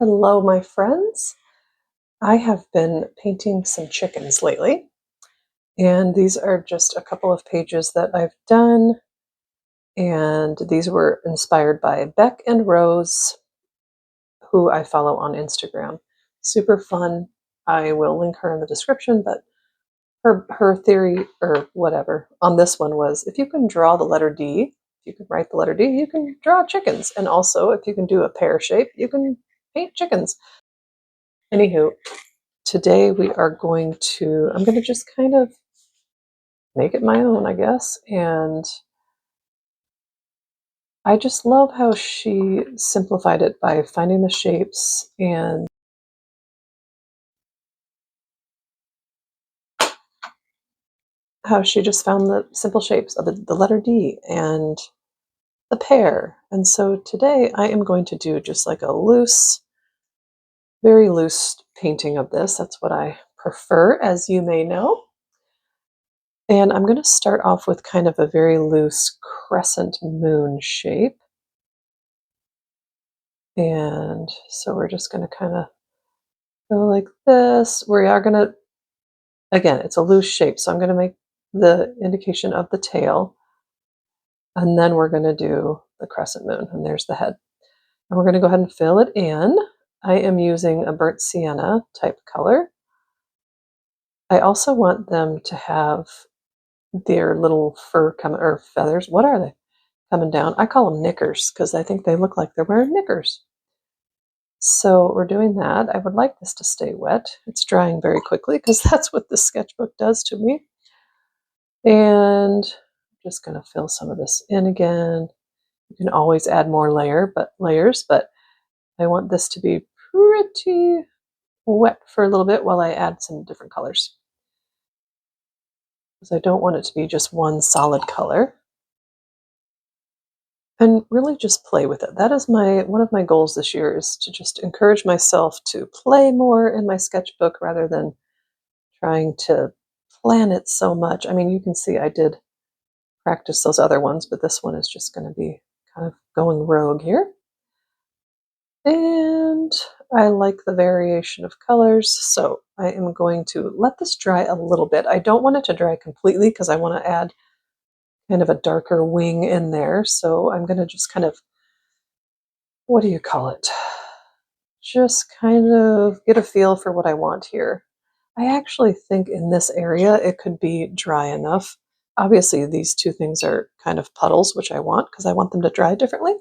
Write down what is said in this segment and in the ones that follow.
Hello, my friends. I have been painting some chickens lately, and these are just a couple of pages that I've done, and these were inspired by Beck and Rose, who I follow on Instagram. Super fun. I will link her in the description, but her theory or whatever on this one was if you can draw the letter D, if you can write the letter D, you can draw chickens. And also, if you can do a pear shape, you can paint chickens. Anywho, today I'm going to just kind of make it my own, I guess. And I just love how she simplified it by finding the shapes and how she just found the simple shapes of the letter D and the pear. And so today I am going to do just like a loose, very loose painting of this. That's what I prefer, as you may know. And I'm going to start off with kind of a very loose crescent moon shape. And so we're just going to kind of go like this. We are going to, again, it's a loose shape, so I'm going to make the indication of the tail, and then we're going to do the crescent moon, and there's the head. And we're going to go ahead and fill it in. I am using a burnt sienna type color. I also want them to have their little fur or feathers. What are they? Coming down. I call them knickers because I think they look like they're wearing knickers. So we're doing that. I would like this to stay wet. It's drying very quickly because that's what the sketchbook does to me. And I'm just going to fill some of this in again. You can always add more layers, but I want this to be pretty wet for a little bit while I add some different colors. Because I don't want it to be just one solid color. And really just play with it. That is one of my goals this year, is to just encourage myself to play more in my sketchbook rather than trying to plan it so much. I mean, you can see I did practice those other ones, but this one is just going to be kind of going rogue here. And I like the variation of colors, so I am going to let this dry a little bit. I don't want it to dry completely because I want to add kind of a darker wing in there, so I'm going to just kind of, what do you call it? Just kind of get a feel for what I want here. I actually think in this area it could be dry enough. Obviously, these two things are kind of puddles, which I want because I want them to dry differently.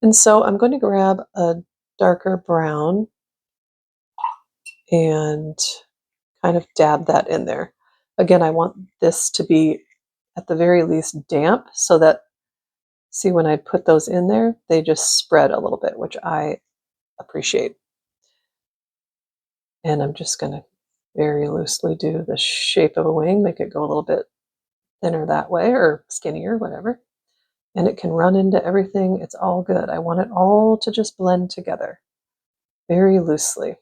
And so I'm going to grab a darker brown and kind of dab that in there. Again, I want this to be at the very least damp so that, see, when I put those in there, they just spread a little bit, which I appreciate. And I'm just going to very loosely do the shape of a wing, make it go a little bit thinner that way or skinnier, whatever. And it can run into everything. It's all good. I want it all to just blend together very loosely.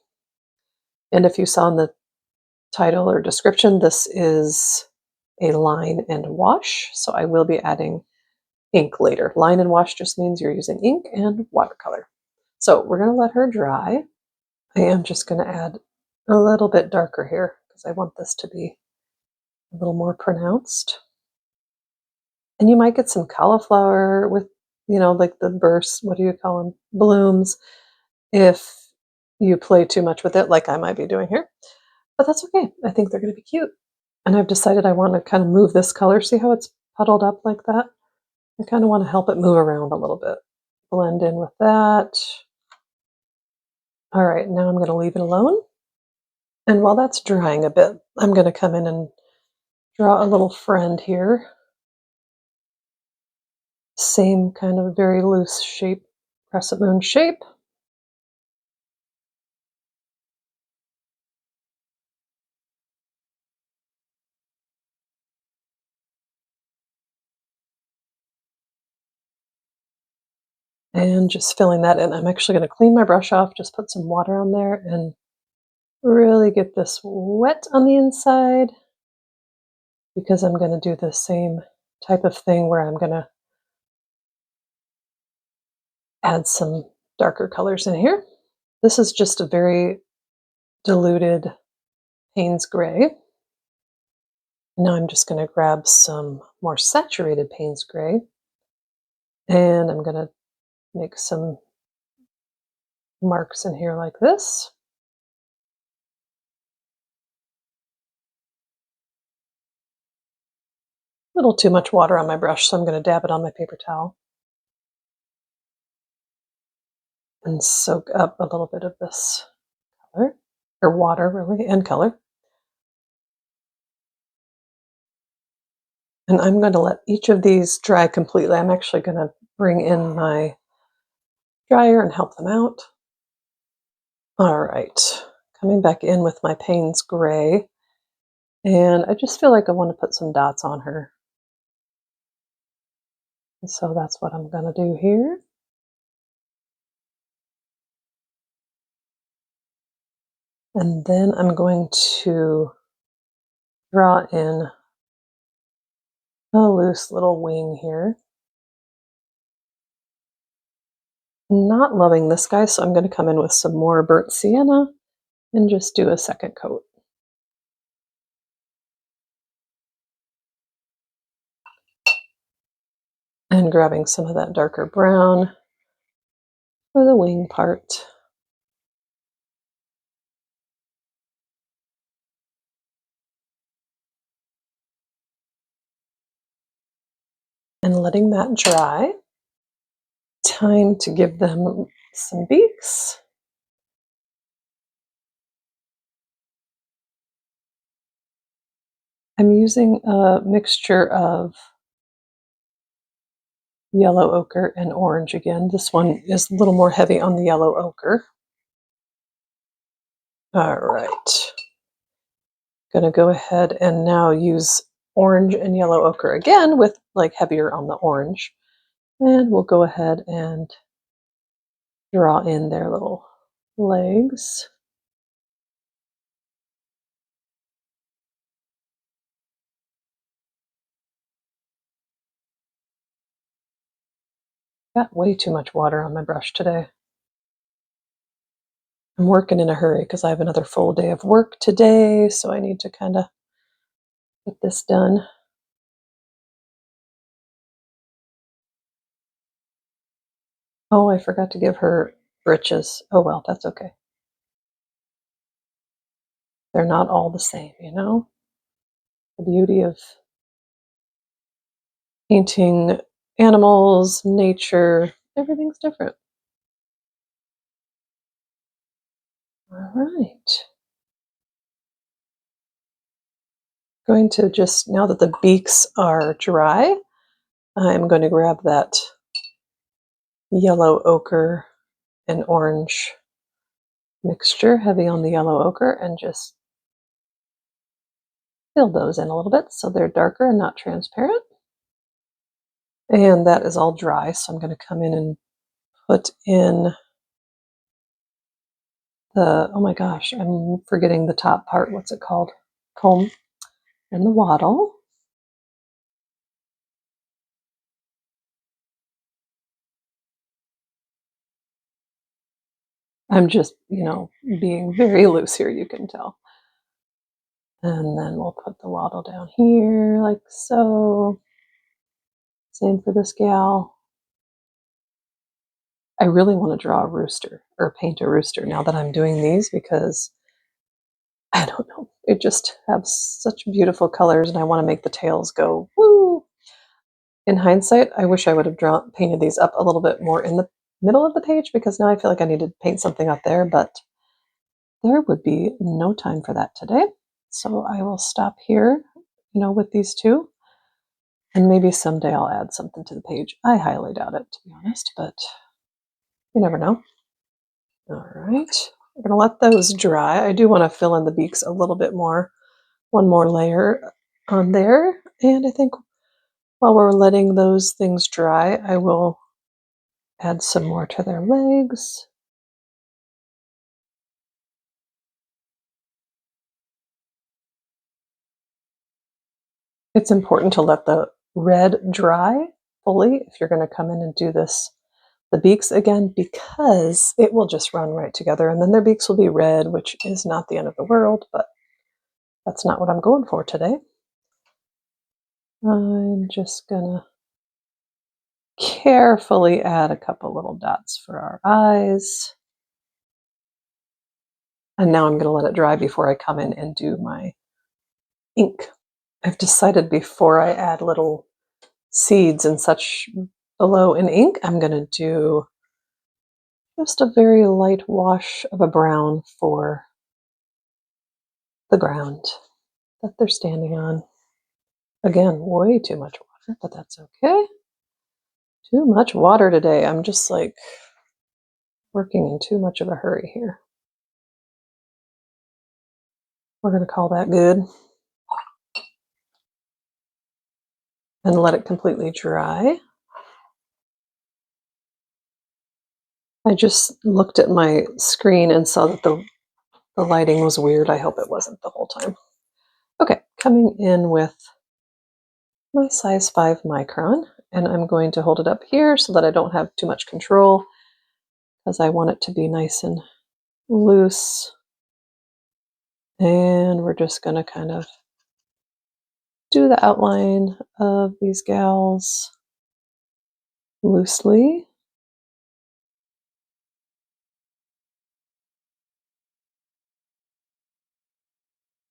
And if you saw in the title or description, this is a line and wash. So I will be adding ink later. Line and wash just means you're using ink and watercolor. So we're going to let her dry. I am just going to add a little bit darker here because I want this to be a little more pronounced. And you might get some cauliflower with, like the bursts, what do you call them? Blooms, if you play too much with it, like I might be doing here. But that's okay. I think they're going to be cute. And I've decided I want to kind of move this color. See how it's puddled up like that? I kind of want to help it move around a little bit. Blend in with that. All right, now I'm going to leave it alone. And while that's drying a bit, I'm going to come in and draw a little friend here. Same kind of very loose shape, crescent moon shape. And just filling that in. I'm actually going to clean my brush off, just put some water on there and really get this wet on the inside, because I'm going to do the same type of thing where I'm going to add some darker colors in here. This is just a very diluted Payne's Gray. Now I'm just going to grab some more saturated Payne's Gray, and I'm going to make some marks in here like this. A little too much water on my brush, so I'm going to dab it on my paper towel and soak up a little bit of this color, or water really, and color. And I'm going to let each of these dry completely. I'm actually going to bring in my dryer and help them out. All right, coming back in with my Payne's Gray, and I just feel like I want to put some dots on her. And so that's what I'm going to do here. And then I'm going to draw in a loose little wing here. Not loving this guy, so I'm going to come in with some more burnt sienna and just do a second coat. And grabbing some of that darker brown for the wing part. And letting that dry. Time to give them some beaks. I'm using a mixture of yellow ochre and orange again. This one is a little more heavy on the yellow ochre. All right. Gonna go ahead and now use orange and yellow ochre again with like heavier on the orange. And we'll go ahead and draw in their little legs. Got way too much water on my brush today. I'm working in a hurry because I have another full day of work today, so I need to kind of get this done. Oh, I forgot to give her breeches. Oh well, that's okay. They're not all the same, you know? The beauty of painting animals, nature, everything's different. All right. Going to just, now that the beaks are dry, I'm going to grab that yellow ochre and orange mixture, heavy on the yellow ochre, and just fill those in a little bit so they're darker and not transparent. And that is all dry, so I'm going to come in and put in the, oh my gosh, I'm forgetting the top part. What's it called? Comb and the wattle. I'm just, being very loose here, you can tell. And then we'll put the wattle down here like so. Same for this gal. I really want to draw a rooster or paint a rooster now that I'm doing these because I don't know, it just have such beautiful colors and I want to make the tails go woo. In hindsight, I wish I would have painted these up a little bit more in the middle of the page because now I feel like I need to paint something up there, but there would be no time for that today. So I will stop here, with these two. And maybe someday I'll add something to the page. I highly doubt it, to be honest, but you never know. All right, we're gonna let those dry. I do want to fill in the beaks a little bit more, one more layer on there. And I think while we're letting those things dry, I will add some more to their legs. It's important to let the red dry fully if you're going to come in and do this the beaks again because it will just run right together, and then their beaks will be red, which is not the end of the world, but that's not what I'm going for today. I'm just gonna carefully add a couple little dots for our eyes. And now I'm gonna let it dry before I come in and do my ink. I've decided before I add little seeds and such below in ink, I'm gonna do just a very light wash of a brown for the ground that they're standing on. Again, way too much water, but that's okay. Too much water today. I'm just like working in too much of a hurry here. We're going to call that good. And let it completely dry. I just looked at my screen and saw that the lighting was weird. I hope it wasn't the whole time. Okay, coming in with my size 5 micron, and I'm going to hold it up here so that I don't have too much control because I want it to be nice and loose. And we're just going to kind of do the outline of these gals loosely.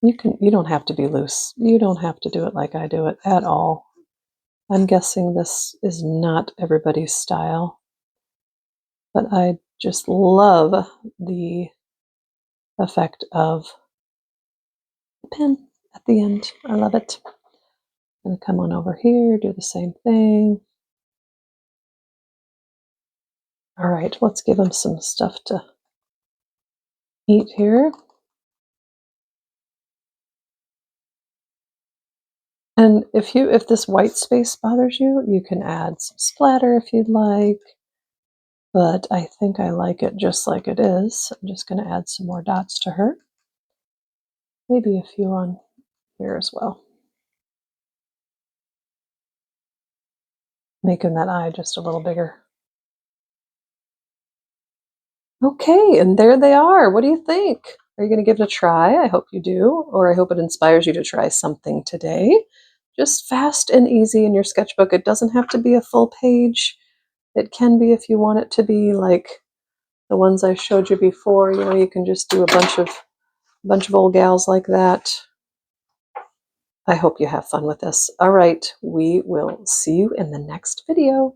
You don't have to be loose. You don't have to do it like I do it at all. I'm guessing this is not everybody's style, but I just love the effect of the pen at the end. I love it. I'm going to come on over here, do the same thing. All right, let's give them some stuff to eat here. And if this white space bothers you, you can add some splatter if you'd like. But I think I like it just like it is. I'm just going to add some more dots to her. Maybe a few on here as well. Making that eye just a little bigger. Okay, and there they are. What do you think? Are you going to give it a try? I hope you do, or I hope it inspires you to try something today. Just fast and easy in your sketchbook. It doesn't have to be a full page. It can be if you want it to be like the ones I showed you before. You know, you can just do a bunch of old gals like that. I hope you have fun with this. All right, we will see you in the next video.